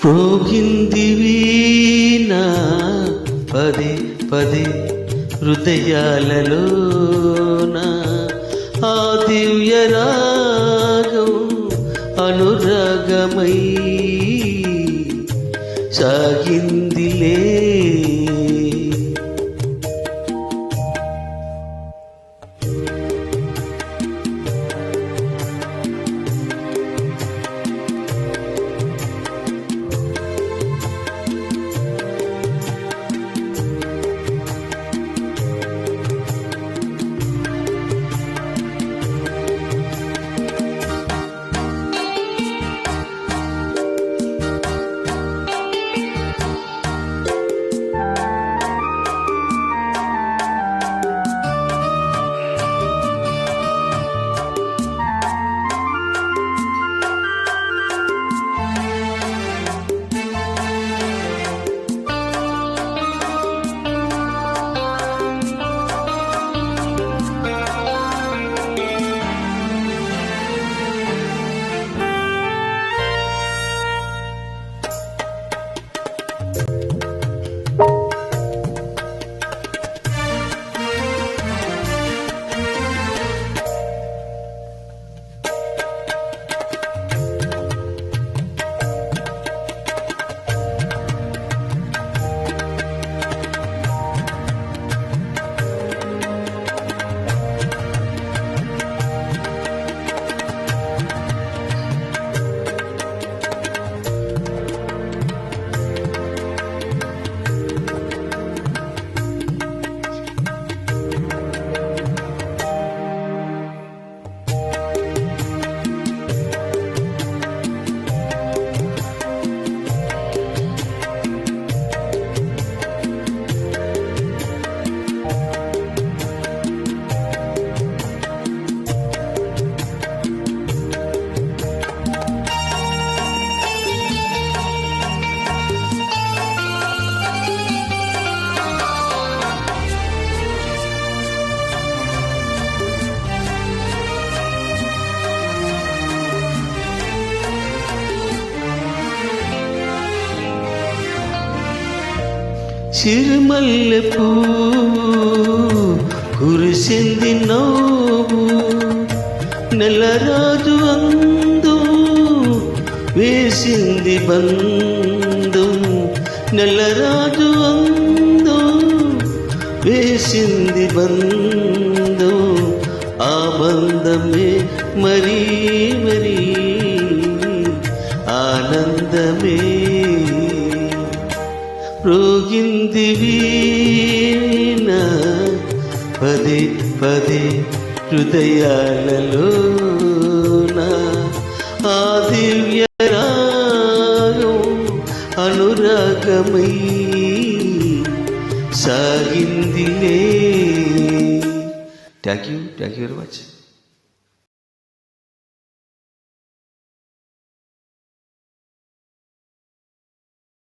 ప్రోగింది వీణ పదే పదే హృదయాలలోన ఆ దివ్య రాగం అనురాగమై సాగిందిలే. సిరిమల్లె పువ్వు కురిసింది నవ్వు నెలరాజు అందు వేసింది బంధం నెలరాజు అందు వేసింది బంధం ఆ బంధమే మరీ మరీ ఆనందమే. ప్రోగింది వీణ పదే పదే హృదయాలలోన ఆ దివ్య రాగం అనురాగమై సాగిందిలే. Thank you very much.